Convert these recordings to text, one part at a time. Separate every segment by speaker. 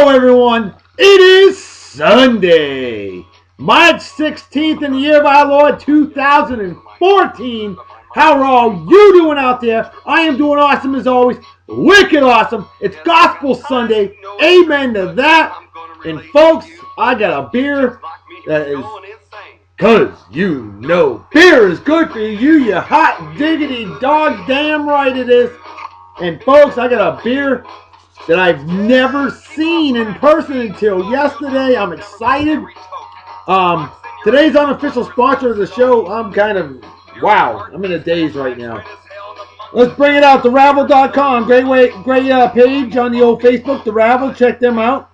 Speaker 1: Hello everyone, it is Sunday, March 16th in the year of our Lord 2014. How are all you doing out there? I am doing awesome as always, wicked awesome. It's Gospel Sunday, amen to that. And folks, I got a beer that is, cause you know beer is good for you, you hot diggity dog, damn right it is. And folks, I got a beer that I've never seen in person until yesterday. I'm excited. Today's unofficial sponsor of the show. I'm in a daze right now. Let's bring it out. TheRavel.com. Great page on the old Facebook. The Ravel. Check them out.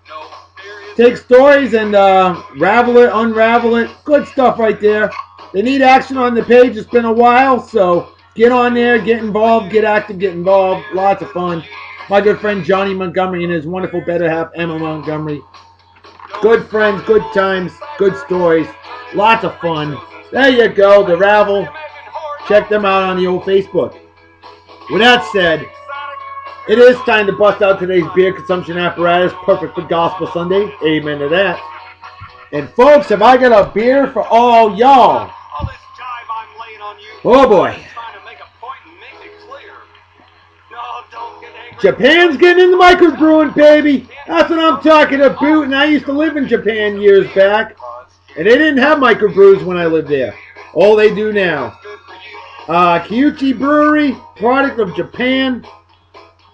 Speaker 1: Take stories and ravel it, unravel it. Good stuff right there. They need action on the page. It's been a while, so get on there, get involved, get active, get involved. Lots of fun. My good friend Johnny Montgomery and his wonderful better half, Emma Montgomery. Good friends, good times, good stories. Lots of fun. There you go, the Ravel. Check them out on the old Facebook. With that said, it is time to bust out today's beer consumption apparatus. Perfect for Gospel Sunday. Amen to that. And folks, have I got a beer for all y'all? Oh boy. Japan's getting into microbrewing, baby. That's what I'm talking about. And I used to live in Japan years back. And they didn't have microbrews when I lived there. All they do now. Kiuchi Brewery, product of Japan.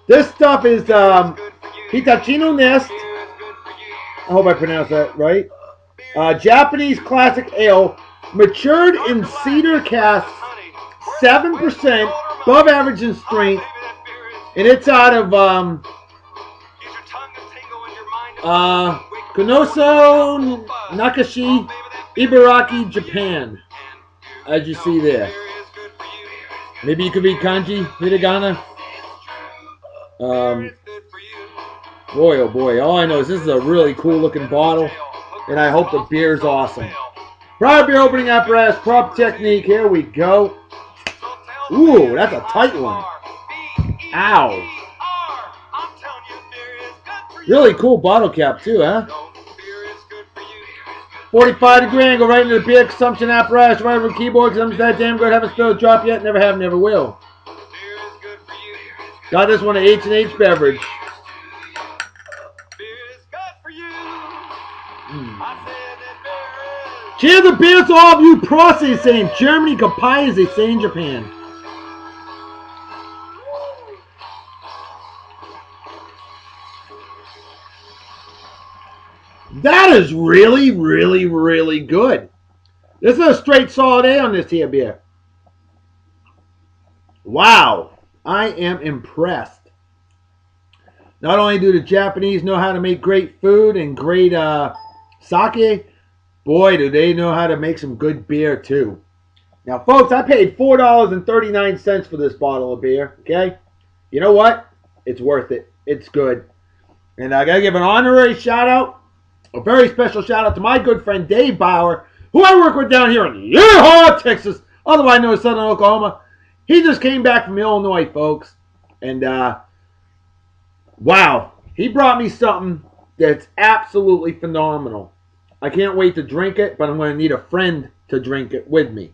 Speaker 1: This stuff is Hitachino Nest. I hope I pronounced that right. Japanese classic ale. Matured in cedar casks. 7%. Above average in strength. And it's out of Kounosu Naka-Shi, Ibaraki, Japan. As you see there. Maybe you could read kanji, hiragana. Boy, oh boy. All I know is this is a really cool looking bottle. And I hope the beer is awesome. Proper beer opening apparatus, prop technique. Here we go. Ooh, that's a tight one. Ow. Really cool bottle cap too, huh? 45-degree angle right into the beer consumption apparatus, right over the keyboard, because I'm that damn good. Haven't spilled a drop yet, never have, never will. Got this one at H&H Beverage. Cheers the beer to all of you pros, they say in Germany, Kapai, as they say in Japan. That is really, really, really good. This is a straight solid A on this here beer. Wow. I am impressed. Not only do the Japanese know how to make great food and great sake, boy, do they know how to make some good beer too. Now, folks, I paid $4.39 for this bottle of beer, okay? You know what? It's worth it. It's good. And I got to give an honorary shout out. A very special shout out to my good friend Dave Bauer, who I work with down here in Yeehaw, Texas, otherwise known as Southern Oklahoma. He just came back from Illinois, folks. And, wow, he brought me something that's absolutely phenomenal. I can't wait to drink it, but I'm going to need a friend to drink it with me.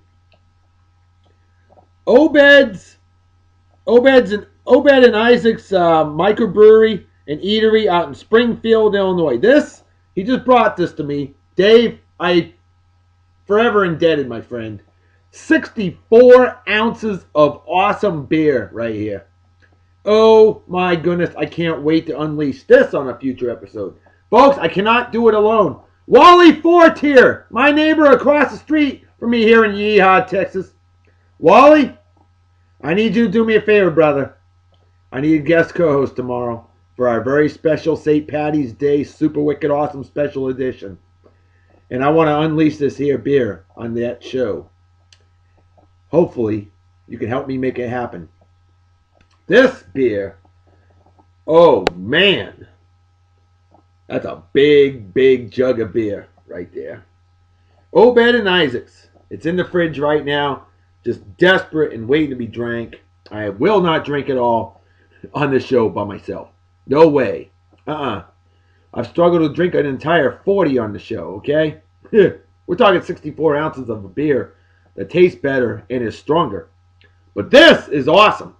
Speaker 1: Obed and Isaac's microbrewery and eatery out in Springfield, Illinois. He just brought this to me. Dave, I forever indebted, my friend. 64 ounces of awesome beer right here. Oh my goodness, I can't wait to unleash this on a future episode. Folks, I cannot do it alone. Wally Fort here, my neighbor across the street from me here in Yeehaw, Texas. Wally, I need you to do me a favor, brother. I need a guest co-host tomorrow for our very special St. Patty's Day Super Wicked Awesome Special Edition. And I want to unleash this here beer on that show. Hopefully, you can help me make it happen. This beer, oh man, that's a big, big jug of beer right there. Obed and Isaac's. It's in the fridge right now, just desperate and waiting to be drank. I will not drink it all on the show by myself. No way. I've struggled to drink an entire 40 on the show, okay? We're talking 64 ounces of a beer that tastes better and is stronger. But this is awesome.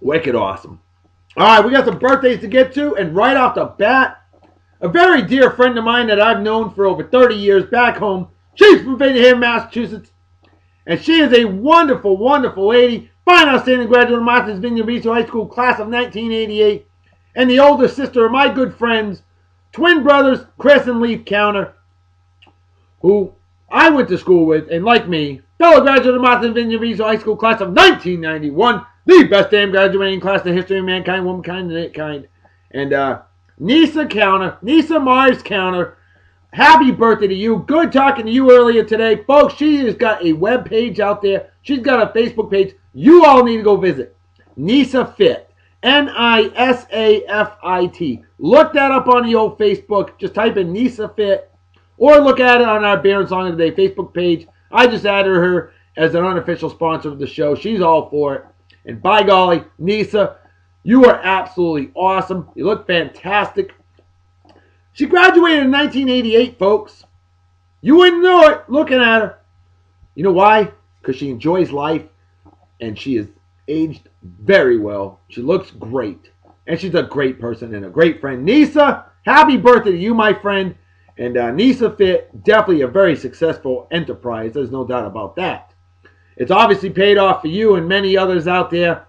Speaker 1: Wicked awesome. All right, we got some birthdays to get to, and right off the bat, a very dear friend of mine that I've known for over 30 years back home. She's from Hingham, Massachusetts, and she is a wonderful, wonderful lady. Fine, outstanding graduate of Martha's Vineyard Regional High School, class of 1988, and the older sister of my good friends, twin brothers Chris and Leaf Counter, who I went to school with, and like me, fellow graduate of Martha's Vineyard Regional High School, class of 1991, the best damn graduating class in the history of mankind, womankind, and it and Nisa Counter, Nisa Mars Counter, happy birthday to you. Good talking to you earlier today. Folks, she has got a web page out there. She's got a Facebook page. You all need to go visit. Nisa Fit. Nisafit. Look that up on the old Facebook. Just type in Nisa Fit. Or look at it on our Beer and Song of the Day Facebook page. I just added her as an unofficial sponsor of the show. She's all for it. And by golly, Nisa, you are absolutely awesome. You look fantastic. She graduated in 1988, folks. You wouldn't know it looking at her. You know why? Because she enjoys life, and she is aged very well. She looks great, and she's a great person and a great friend. Nisa, happy birthday to you, my friend. And Nisa Fit, definitely a very successful enterprise. There's no doubt about that. It's obviously paid off for you and many others out there.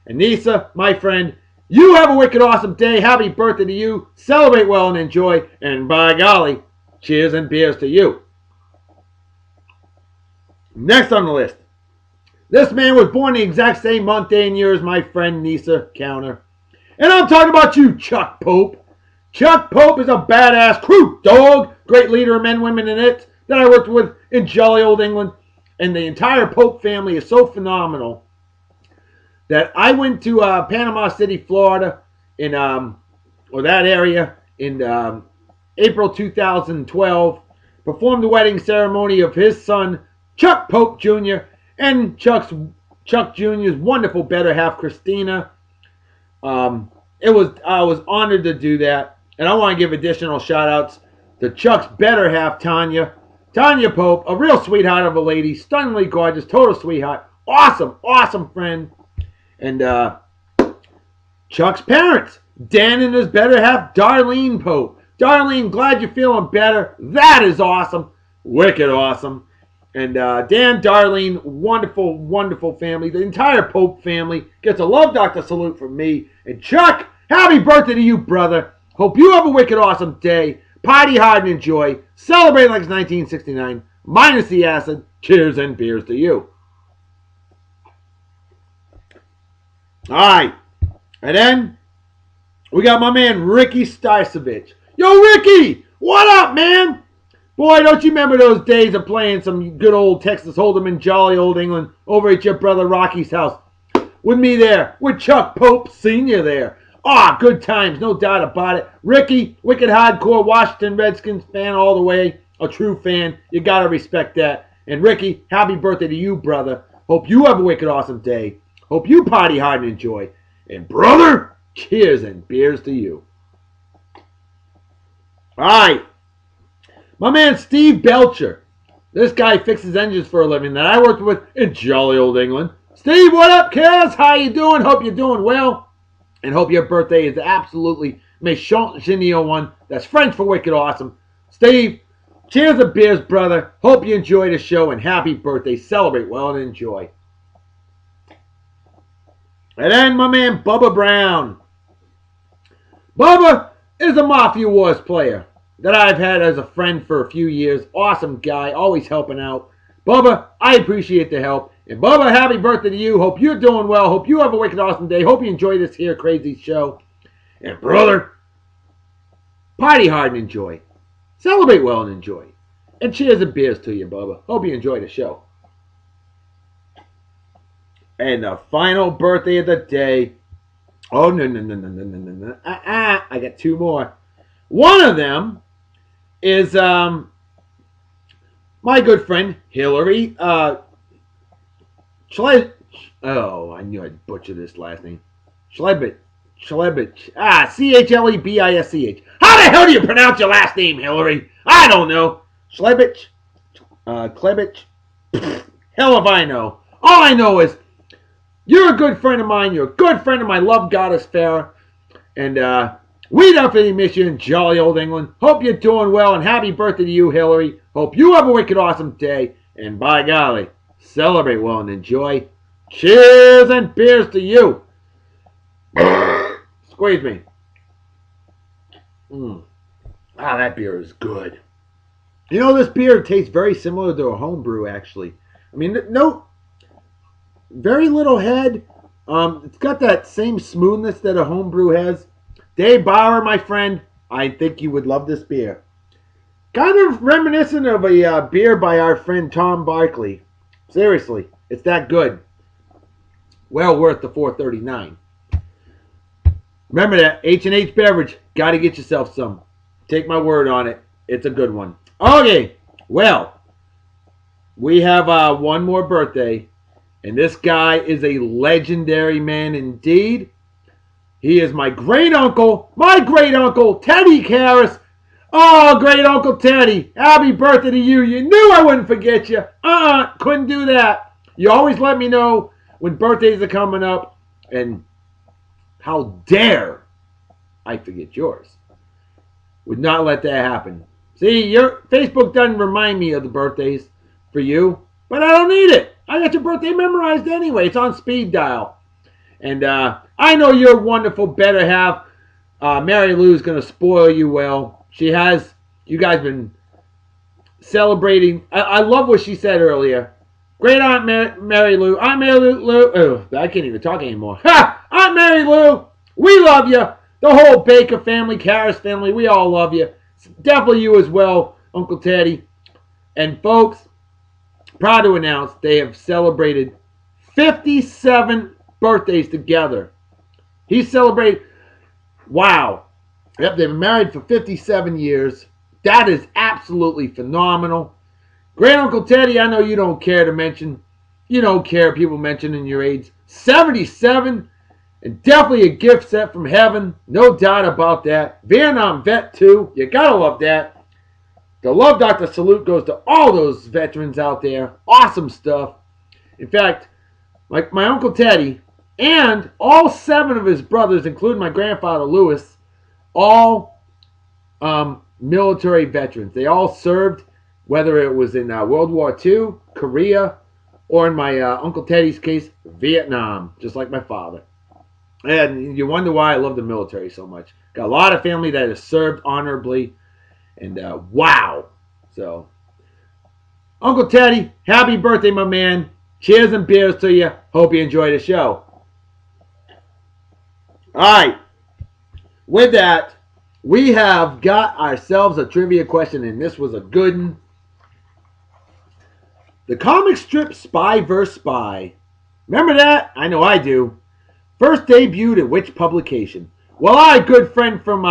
Speaker 1: And Nisa, my friend, you have a wicked awesome day. Happy birthday to you. Celebrate well and enjoy. And by golly, cheers and beers to you. Next on the list. This man was born the exact same month, day, and year as my friend Nisa Counter. And I'm talking about you, Chuck Pope. Chuck Pope is a badass crew dog. Great leader of men, women, and it that I worked with in jolly old England. And the entire Pope family is so phenomenal that I went to Panama City, Florida, in or that area in April 2012. Performed the wedding ceremony of his son Chuck Pope Jr. and Chuck Jr.'s wonderful better half Christina. I was honored to do that, and I want to give additional shout outs to Chuck's better half Tanya Pope, a real sweetheart of a lady, stunningly gorgeous, total sweetheart, awesome friend. And Chuck's parents, Dan and his better half, Darlene Pope. Darlene, glad you're feeling better. That is awesome. Wicked awesome. And Dan, Darlene, wonderful, wonderful family. The entire Pope family gets a love doctor salute from me. And Chuck, happy birthday to you, brother. Hope you have a wicked awesome day. Party hard and enjoy. Celebrate like it's 1969. Minus the acid. Cheers and beers to you. Alright. And then we got my man Rickey Starcevich. Yo, Rickey! What up, man? Boy, don't you remember those days of playing some good old Texas Hold'em in jolly old England over at your brother Rocky's house? With me there. With Chuck Pope Sr. there. Good times, no doubt about it. Rickey, wicked hardcore Washington Redskins fan all the way. A true fan. You gotta respect that. And Rickey, happy birthday to you, brother. Hope you have a wicked awesome day. Hope you party hard and enjoy. And brother, cheers and beers to you. Alright. My man Steve Belcher. This guy fixes engines for a living that I worked with in jolly old England. Steve, what up, kids? How you doing? Hope you're doing well. And hope your birthday is absolutely méchant génial one. That's French for wicked awesome. Steve, cheers and beers, brother. Hope you enjoy the show and happy birthday. Celebrate well and enjoy. And then my man Bubba Brown. Bubba is a Mafia Wars player that I've had as a friend for a few years. Awesome guy, always helping out. Bubba, I appreciate the help. And Bubba, happy birthday to you. Hope you're doing well. Hope you have a wicked awesome day. Hope you enjoy this here crazy show. And brother, party hard and enjoy. Celebrate well and enjoy. And cheers and beers to you, Bubba. Hope you enjoy the show. And the final birthday of the day. Oh, no. I got two more. One of them is my good friend Hillary I knew I'd butcher this last name. Chlebich. Chlebisch. How the hell do you pronounce your last name, Hillary? I don't know. Chlebich? Klebich? Hell if I know. All I know is you're a good friend of mine. You're a good friend of my love goddess, Farrah. And we definitely miss you in jolly old England. Hope you're doing well, and happy birthday to you, Hillary. Hope you have a wicked awesome day. And by golly, celebrate well and enjoy. Cheers and beers to you. Squeeze me. That beer is good. You know, this beer tastes very similar to a homebrew, actually. I mean, no, very little head. It's got that same smoothness that a homebrew has. Dave Bauer, my friend, I think you would love this beer. Kind of reminiscent of a beer by our friend Tom Barkley. Seriously, it's that good. Well worth the $4.39. Remember that, H&H Beverage. Got to get yourself some. Take my word on it. It's a good one. Okay, well, we have one more birthday. And this guy is a legendary man indeed. He is my great uncle, Teddy Karras. Oh, great Uncle Teddy, happy birthday to you. You knew I wouldn't forget you. Couldn't do that. You always let me know when birthdays are coming up. And how dare I forget yours. Would not let that happen. See, your Facebook doesn't remind me of the birthdays for you, but I don't need it. I got your birthday memorized anyway. It's on speed dial. And I know your wonderful better half, Mary Lou's going to spoil you well. She has. You guys been celebrating. I love what she said earlier. Great Aunt Mary Lou. Aunt Mary Lou. Oh, I can't even talk anymore. Ha! Aunt Mary Lou, we love you. The whole Baker family, Karras family, we all love you. Definitely you as well, Uncle Teddy. And folks, proud to announce they have celebrated 57 birthdays together. He celebrated, wow. Yep, they've been married for 57 years. That is absolutely phenomenal. Great Uncle Teddy, I know you don't care to mention. You don't care people mentioning your age. 77, and definitely a gift sent from heaven. No doubt about that. Vietnam vet too. You gotta love that. The Love Doctor salute goes to all those veterans out there. Awesome stuff. In fact, like my Uncle Teddy and all 7 of his brothers, including my grandfather Lewis, all military veterans. They all served, whether it was in World War II, Korea, or in my Uncle Teddy's case, Vietnam, just like my father. And you wonder why I love the military so much. Got a lot of family that has served honorably. And wow. So, Uncle Teddy, happy birthday, my man. Cheers and beers to you. Hope you enjoy the show. Alright. With that, we have got ourselves a trivia question, and this was a good one. The comic strip Spy vs. Spy. Remember that? I know I do. First debuted at which publication? Well, our good friend from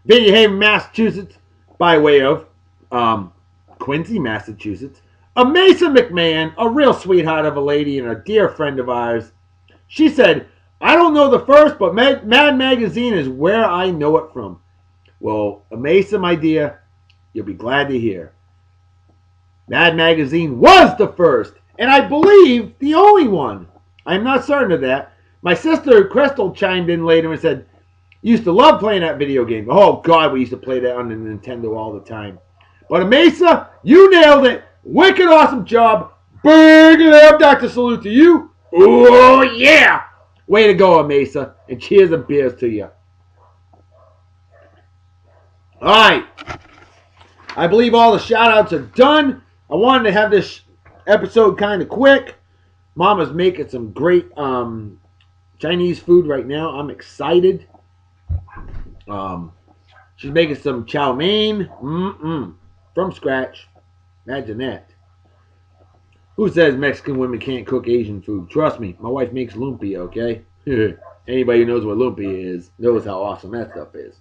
Speaker 1: Vinny Haven, Massachusetts, by way of Quincy, Massachusetts, Amasa McMahon, a real sweetheart of a lady and a dear friend of ours. She said, I don't know the first, but Mad Magazine is where I know it from. Well, Amasa, my dear, you'll be glad to hear. Mad Magazine was the first, and I believe the only one. I'm not certain of that. My sister Crystal chimed in later and said, used to love playing that video game. Oh, God, we used to play that on the Nintendo all the time. But Amasa, you nailed it. Wicked awesome job. Big love, Dr. Salute to you. Oh, yeah. Way to go, Amasa. And cheers and beers to you. All right. I believe all the shout-outs are done. I wanted to have this episode kind of quick. Mama's making some great Chinese food right now. I'm excited. She's making some chow mein. From scratch. Imagine that. Who says Mexican women can't cook Asian food? Trust me, my wife makes lumpia, okay? Anybody who knows what lumpia is knows how awesome that stuff is.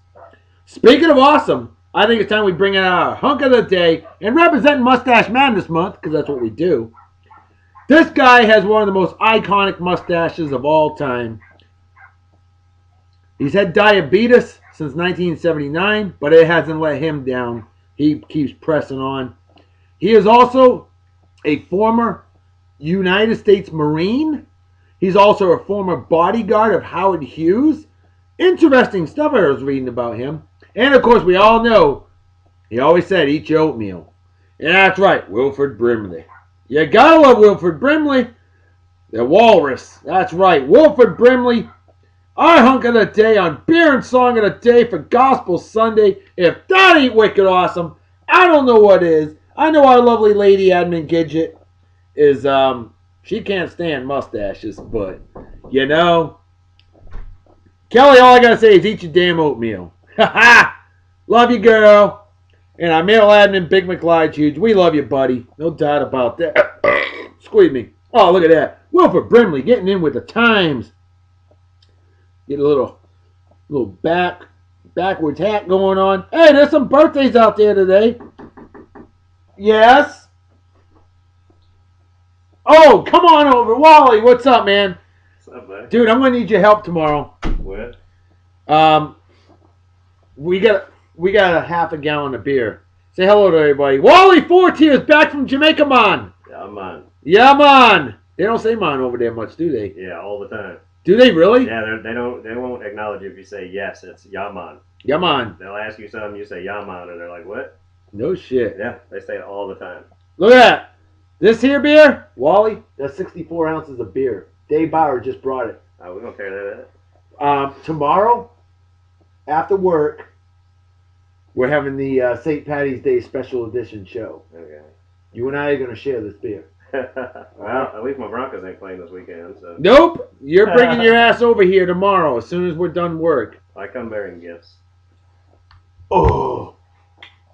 Speaker 1: Speaking of awesome, I think it's time we bring out our hunk of the day and representing Mustache Madness Month, because that's what we do. This guy has one of the most iconic mustaches of all time. He's had diabetes since 1979, but it hasn't let him down. He keeps pressing on. He is also a former United States Marine. He's also a former bodyguard of Howard Hughes. Interesting stuff I was reading about him. And of course, we all know he always said, eat your oatmeal. And that's right, Wilford Brimley. You gotta love Wilford Brimley. The walrus. That's right, Wilford Brimley. Our hunk of the day on Beer and Song of the Day for Gospel Sunday. If that ain't wicked awesome, I don't know what is. I know our lovely lady admin Gidget is, she can't stand mustaches, but, you know, Kelly, all I gotta say is eat your damn oatmeal. Ha ha! Love you, girl. And our male admin, Big McLeod Huge, we love you, buddy. No doubt about that. Squeeze me. Oh, look at that. Wilford Brimley getting in with the times. Get a little backwards hat going on. Hey, there's some birthdays out there today. Yes. Oh, come on over. Wally, what's up, man?
Speaker 2: What's up, buddy?
Speaker 1: Dude, I'm going to need your help tomorrow.
Speaker 2: What?
Speaker 1: We got a half a gallon of beer. Say hello to everybody. Wally Fortier is back from Jamaica, man.
Speaker 2: Yeah, man.
Speaker 1: Yeah, man. They don't say man over there much, do they?
Speaker 2: Yeah, all the time.
Speaker 1: Do they really?
Speaker 2: Yeah, they won't acknowledge you if you say yes. It's yaman.
Speaker 1: Yaman.
Speaker 2: They'll ask you something, you say yaman, and they're like, what?
Speaker 1: No shit.
Speaker 2: Yeah, they say it all the time.
Speaker 1: Look at that. This here beer, Wally, that's 64 ounces of beer. Dave Bauer just brought it.
Speaker 2: Oh, we're gonna carry that.
Speaker 1: Tomorrow, after work, we're having the St. Patty's Day special edition show.
Speaker 2: Okay.
Speaker 1: You and I are going to share this beer.
Speaker 2: Well, at least my Broncos ain't playing this weekend, so.
Speaker 1: Nope. You're bringing your ass over here tomorrow as soon as we're done work.
Speaker 2: I come bearing gifts.
Speaker 1: Oh.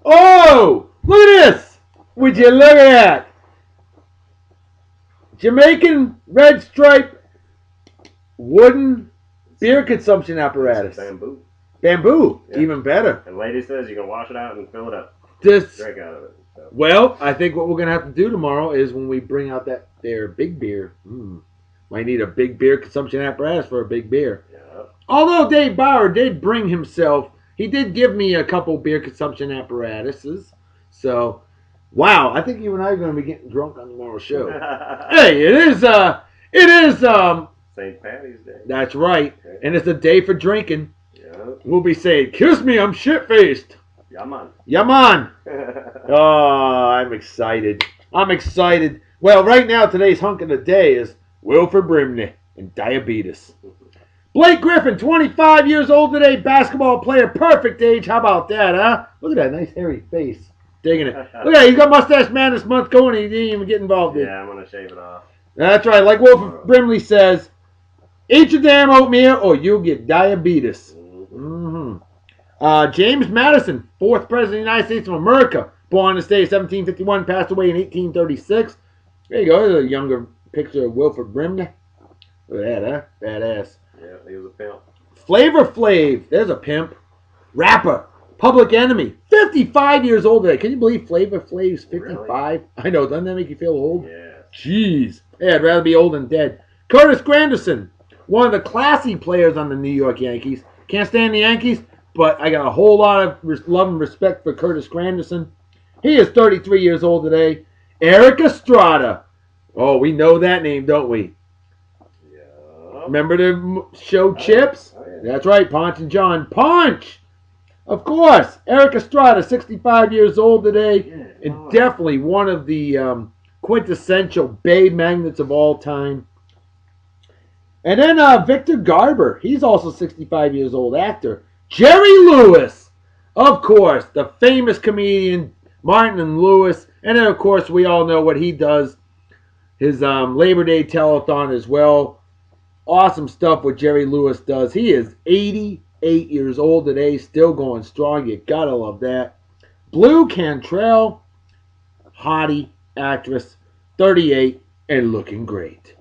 Speaker 1: Oh! Look at this! Would you look at that? Jamaican red stripe wooden beer consumption apparatus.
Speaker 2: Bamboo.
Speaker 1: Bamboo.
Speaker 2: Yeah.
Speaker 1: Even better.
Speaker 2: And lady says you can wash it out and fill it up.
Speaker 1: This.
Speaker 2: Drink out of it. So.
Speaker 1: Well, I think what we're going to have to do tomorrow is when we bring out their big beer, might need a big beer consumption apparatus for a big beer.
Speaker 2: Yeah.
Speaker 1: Although Dave Bauer did bring himself, he did give me a couple beer consumption apparatuses. So, wow, I think you and I are going to be getting drunk on tomorrow's show. Hey, it is
Speaker 2: St. Patty's Day.
Speaker 1: That's right. And it's a day for drinking.
Speaker 2: Yeah.
Speaker 1: We'll be saying, kiss me, I'm shit-faced.
Speaker 2: Yaman.
Speaker 1: Yaman. Oh, I'm excited. I'm excited. Well, right now, today's hunk of the day is Wilford Brimley and diabetes. Blake Griffin, 25 years old today, basketball player, perfect age. How about that, huh? Look at that nice hairy face. Digging it. Look at that, he's got Mustache Man this month going, he didn't even get involved in it.
Speaker 2: Yeah, I'm going to shave it off.
Speaker 1: That's right. Like Wilford Brimley says, eat your damn oatmeal or you'll get diabetes. Mm-hmm. James Madison, 4th President of the United States of America, born on this day 1751, passed away in 1836. There you go. There's a younger picture of Wilford Brimley. Look at that, huh? Badass.
Speaker 2: Yeah, he was a pimp.
Speaker 1: Flavor Flav, there's a pimp. Rapper, Public Enemy, 55 years old today. Can you believe Flavor Flav's 55? Really? I know, doesn't that make you feel old?
Speaker 2: Yeah.
Speaker 1: Jeez. Hey, I'd rather be old than dead. Curtis Granderson, one of the classy players on the New York Yankees. Can't stand the Yankees, but I got a whole lot of love and respect for Curtis Granderson. He is 33 years old today. Eric Estrada. Oh, we know that name, don't we? Yeah. Remember the show Chips? Oh, yeah. That's right, Ponch and John. Ponch! Of course. Eric Estrada, 65 years old today. Yeah. And definitely one of the quintessential Bay magnets of all time. And then Victor Garber. He's also 65 years old, actor. Jerry Lewis, of course, the famous comedian Martin and Lewis. And then, of course, we all know what he does. His Labor Day telethon as well. Awesome stuff what Jerry Lewis does. He is 88 years old today, still going strong. You gotta love that. Blue Cantrell, hottie, actress, 38, and looking great.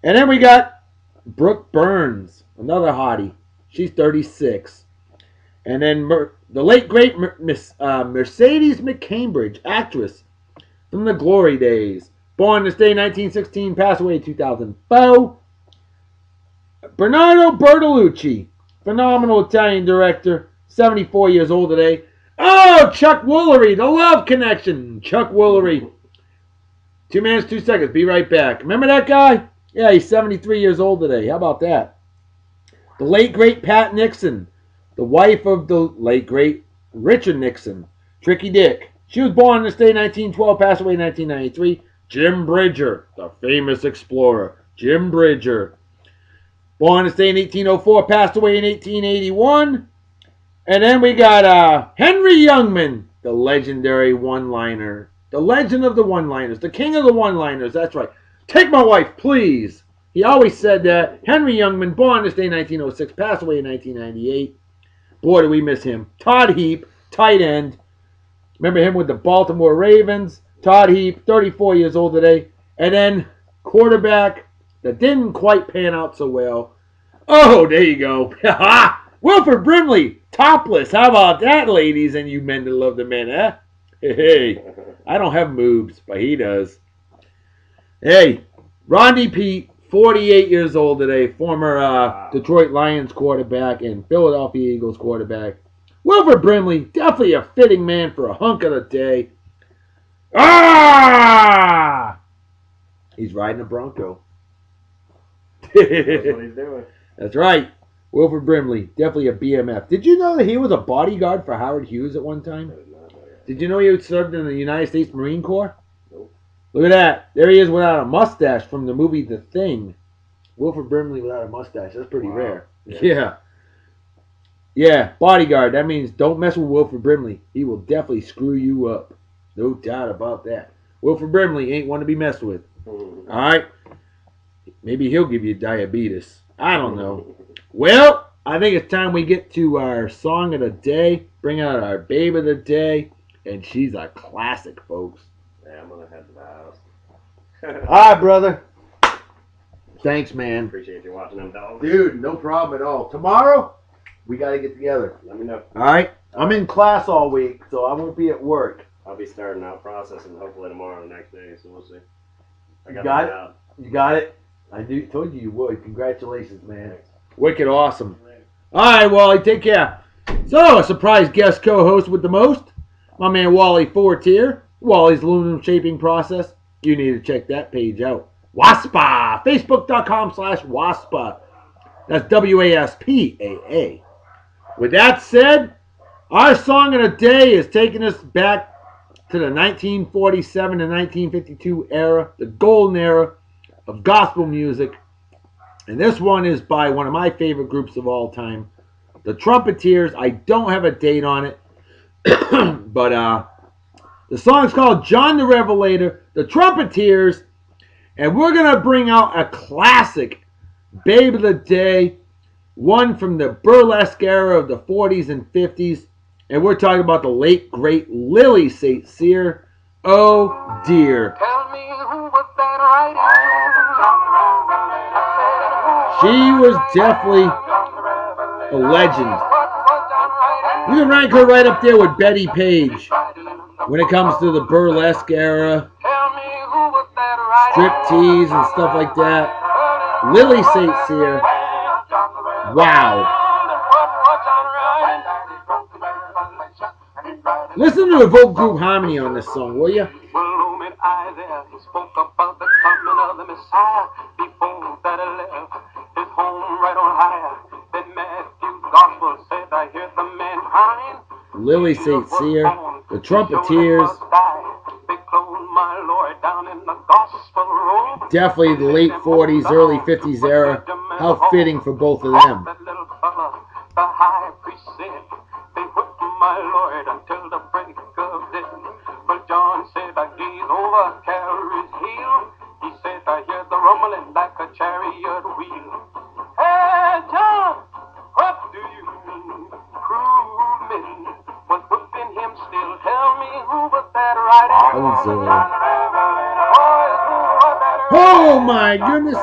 Speaker 1: And then we got Brooke Burns, another hottie. She's 36. And then the late, great Mercedes McCambridge, actress from the glory days. Born this day, 1916, passed away in 2004. Bernardo Bertolucci, Phenomenal Italian director. 74 years old today. Oh, Chuck Woolery, The Love Connection. Chuck Woolery. 2 minutes, 2 seconds. Be right back. Remember that guy? Yeah, he's 73 years old today. How about that? The late, great Pat Nixon. The wife of the late, great Richard Nixon. Tricky Dick. She was born in the state in 1912, passed away in 1993. Jim Bridger, the famous explorer. Jim Bridger. Born in the state in 1804, passed away in 1881. And then we got Henry Youngman, the legendary one-liner. The legend of the one-liners. The king of the one-liners. That's right. Take my wife, please. He always said that. Henry Youngman, born this day in 1906, passed away in 1998. Boy, do we miss him. Todd Heap, tight end. Remember him with the Baltimore Ravens. Todd Heap, 34 years old today. And then quarterback that didn't quite pan out so well. Oh, there you go. Wilford Brimley, topless. How about that, ladies and you men that love the men, huh? Hey, I don't have moobs, but he does. Hey, Rodney Peete, 48 years old today, former Detroit Lions quarterback and Philadelphia Eagles quarterback. Wilford Brimley, definitely a fitting man for a hunk of the day. Ah! He's riding a Bronco.
Speaker 2: That's what he's doing.
Speaker 1: That's right. Wilford Brimley, definitely a BMF. Did you know that he was a bodyguard for Howard Hughes at one time? Did you know he served in the United States Marine Corps?
Speaker 2: Nope.
Speaker 1: Look at that. There he is without a mustache from the movie The Thing. Wilford Brimley without a mustache. That's pretty rare. Yeah. Yeah, bodyguard. That means don't mess with Wilford Brimley. He will definitely screw you up. No doubt about that. Wilford Brimley ain't one to be messed with. All right? Maybe he'll give you diabetes. I don't know. Well, I think it's time we get to our song of the day. Bring out our babe of the day. And she's a classic, folks.
Speaker 2: Yeah, I'm going to head to the house.
Speaker 1: All right, brother. Thanks, man.
Speaker 2: Appreciate you watching them dogs.
Speaker 1: Dude, no problem at all. Tomorrow, we got to get together.
Speaker 2: Let me know.
Speaker 1: All right? I'm in class all week, so I won't be at work.
Speaker 2: I'll be starting out processing hopefully tomorrow or the next day, so we'll see.
Speaker 1: You got it?
Speaker 2: Out.
Speaker 1: You got it? I told you would. Congratulations, man. Wicked awesome. All right, Wally, take care. So, a surprise guest co-host with the most, my man Wally Fort here. Wally's aluminum shaping process. You need to check that page out. WASPA. Facebook.com/WASPA. That's WASPAA. With that said, our song of the day is taking us back to the 1947 to 1952 era, the golden era of gospel music. And this one is by one of my favorite groups of all time, the Trumpeteers. I don't have a date on it, but the song's called John the Revelator, the Trumpeteers, and we're going to bring out a classic babe of the day, one from the burlesque era of the 40s and 50s, and we're talking about the late, great Lily St. Cyr. Oh, dear.
Speaker 3: Tell me who was that writing?
Speaker 1: She was definitely a legend. You can rank her right up there with Betty Page when it comes to the burlesque era, striptease and stuff like that. Lily St. Cyr. Wow. Listen to the vocal group harmony on this song, will you?
Speaker 3: Blooming eye there, he spoke about the coming of the Messiah. Before that he left his home right on high. Then Matthew's gospel said, I hear the man crying.
Speaker 1: Lily St. Cyr, the Trumpeteers.
Speaker 3: They clothed my Lord down in the gospel robe.
Speaker 1: Definitely the late 40s, early 50s era. How fitting for both of them.
Speaker 3: That little fella, the high priest said, they whipped my Lord until the break of day. But John said, I gaze over Calvary's heel. He said, I hear the rumbling like a chariot wheel. Hey, John, what do you mean? Cruel men was whipping him still. Tell me who was that riding?
Speaker 1: Oh my goodness.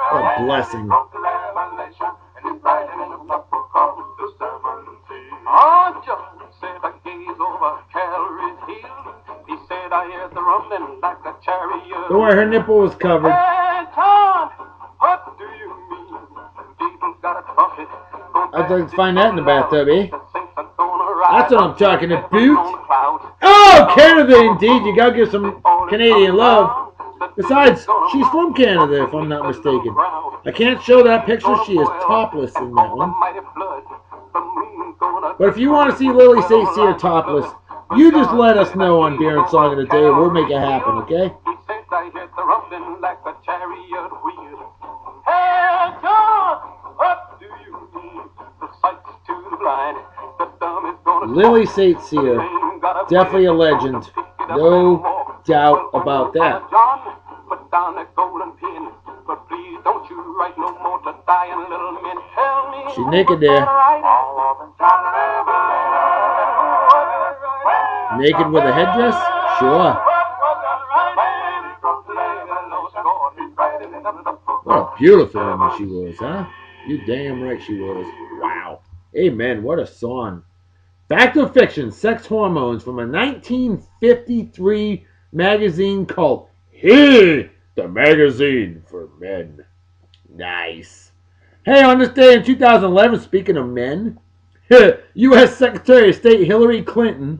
Speaker 1: What a blessing.
Speaker 3: Oh, John said, I gaze over Calvary's hill. He said, I hear the rumbling like a chariot.
Speaker 1: Don't worry, her nipple was covered.
Speaker 3: Hey, John, what do you mean? People
Speaker 1: I'd like to find that in the bathtub, eh? That's what I'm talking about. Oh, Canada indeed. You gotta give some Canadian love. Besides, she's from Canada, if I'm not mistaken. I can't show that picture. She is topless in that one. But if you want to see Lily St. Cyr topless, you just let us know on Beer and Song of the Day, and we'll make it happen, okay? Lily St. Cyr, definitely a legend. No doubt about that. She's naked there. Naked with a headdress? Sure. What a beautiful woman she was, huh? You damn right she was. Wow. Amen. What a song. Fact or Fiction, Sex Hormones from a 1953 magazine called Hey, the Magazine for Men. Nice. Hey, on this day in 2011, speaking of men, U.S. Secretary of State Hillary Clinton,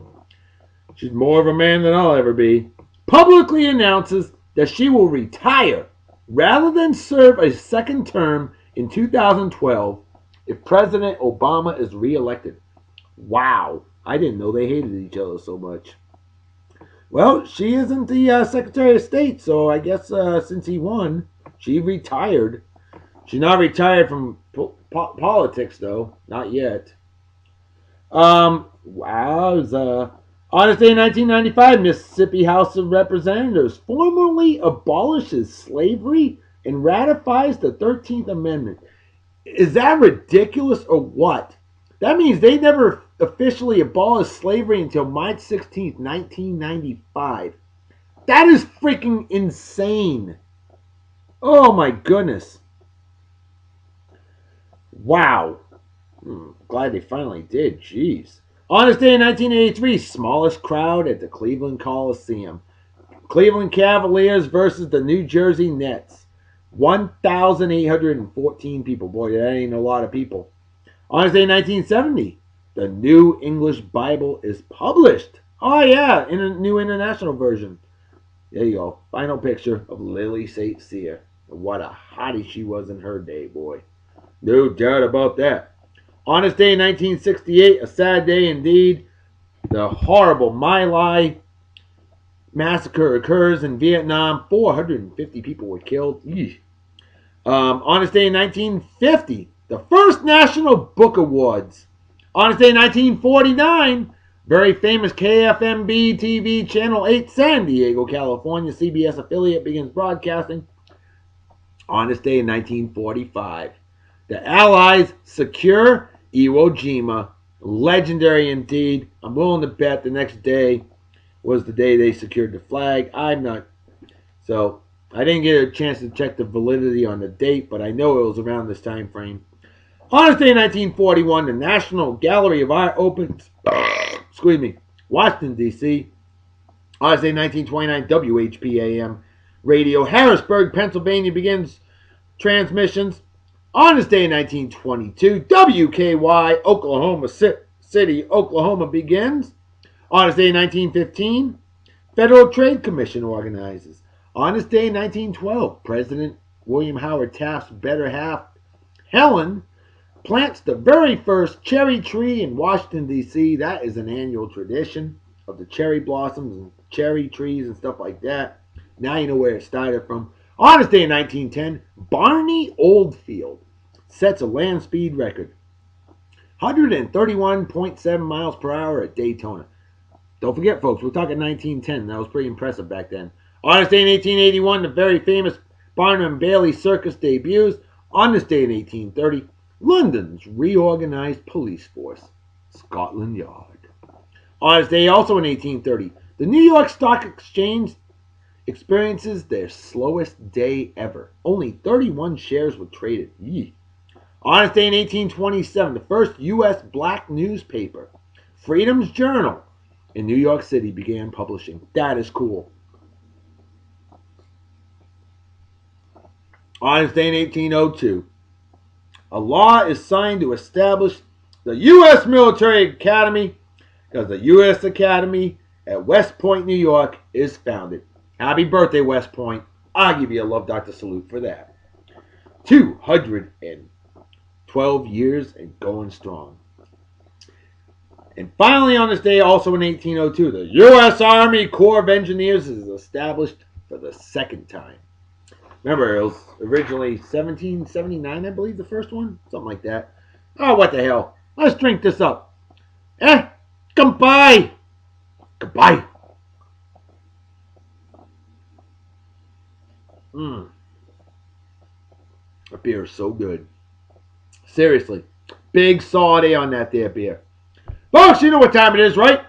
Speaker 1: she's more of a man than I'll ever be, publicly announces that she will retire rather than serve a second term in 2012 if President Obama is reelected. Wow, I didn't know they hated each other so much. Well, she isn't the Secretary of State, so I guess since he won, she retired. She's not retired from politics, though. Not yet. Wow. On this day in 1995, Mississippi House of Representatives formally abolishes slavery and ratifies the 13th Amendment. Is that ridiculous or what? That means they never officially abolished slavery until March 16th, 1995. That is freaking insane. Oh my goodness. Wow. Glad they finally did. Jeez. On this day in 1983, smallest crowd at the Cleveland Coliseum. Cleveland Cavaliers versus the New Jersey Nets. 1,814 people. Boy, that ain't a lot of people. On this day in 1970, the New English Bible is published. Oh yeah, in a new international version. There you go. Final picture of Lily St. Cyr. What a hottie she was in her day, boy. No doubt about that. On this day in 1968, a sad day indeed, the horrible My Lai massacre occurs in Vietnam. 450 people were killed. On this day in 1950, the first National Book Awards. On this day in 1949, very famous KFMB TV Channel 8, San Diego, California, CBS affiliate begins broadcasting. On this day in 1945, the Allies secure Iwo Jima. Legendary indeed. I'm willing to bet the next day was the day they secured the flag. So I didn't get a chance to check the validity on the date, but I know it was around this time frame. On this day in 1941, the National Gallery of Art opens, Washington, D.C. On this day in 1929, WHPAM radio, Harrisburg, Pennsylvania begins transmissions. On this day in 1922, WKY, Oklahoma City, Oklahoma begins. On this day in 1915, Federal Trade Commission organizes. On this day in 1912, President William Howard Taft's better half, Helen, plants the very first cherry tree in Washington, D.C. That is an annual tradition of the cherry blossoms and cherry trees and stuff like that. Now you know where it started from. On this day in 1910, Barney Oldfield sets a land speed record. 131.7 miles per hour at Daytona. Don't forget, folks, we're talking 1910. That was pretty impressive back then. On this day in 1881, the very famous Barnum and Bailey Circus debuts. On this day in 1830, London's reorganized police force, Scotland Yard. On this day also in 1830, the New York Stock Exchange experiences their slowest day ever. Only 31 shares were traded. On this day in 1827, the first U.S. black newspaper, Freedom's Journal, in New York City began publishing. That is cool. On this day in 1802, A law is signed to establish the U.S. Military Academy because the U.S. Academy at West Point, New York is founded. Happy birthday, West Point. I'll give you a Love Doctor salute for that. 212 years and going strong. And finally on this day, also in 1802, the U.S. Army Corps of Engineers is established for the second time. Remember, it was originally 1779, I believe, the first one? Something like that. Oh, what the hell. Let's drink this up. Goodbye. Goodbye. That beer is so good. Seriously. Big solid A on that there beer. Folks, you know what time it is, right?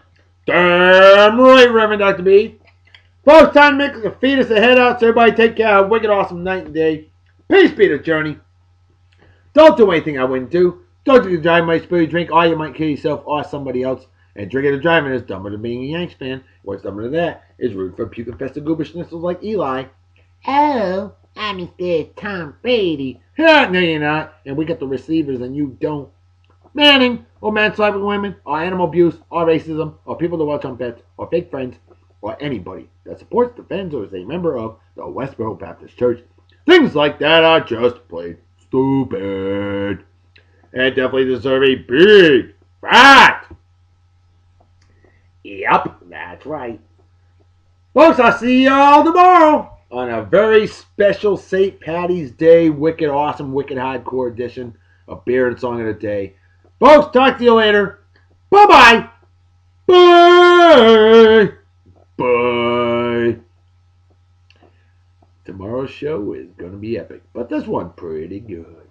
Speaker 1: Damn right, Reverend Dr. B. Folks, time to make a fetus a head out, so everybody take care. Have a wicked awesome night and day. Peace be the journey. Don't do anything I wouldn't do. Don't do the drive, might spill your drink, or you might kill yourself or somebody else. And drinking and driving is dumber than being a Yanks fan. What's dumber than that is rooting for puke-infested goober schnitzels like Eli.
Speaker 4: Oh, I'm Mr. Tom Brady.
Speaker 1: Yeah, no, you're not. And we got the receivers and you don't. Manning, or manslaughter with women, or animal abuse, or racism, or people that watch on pets, or fake friends, or anybody that supports, defends, or is a member of the Westboro Baptist Church. Things like that are just plain stupid. And definitely deserve a big fat. Yep, that's right. Folks, I'll see y'all tomorrow on a very special St. Patty's Day, wicked awesome, wicked hardcore edition of Beer and Song of the Day. Folks, talk to you later. Bye-bye. Bye. Bye. Tomorrow's show is going to be epic, but this one pretty good.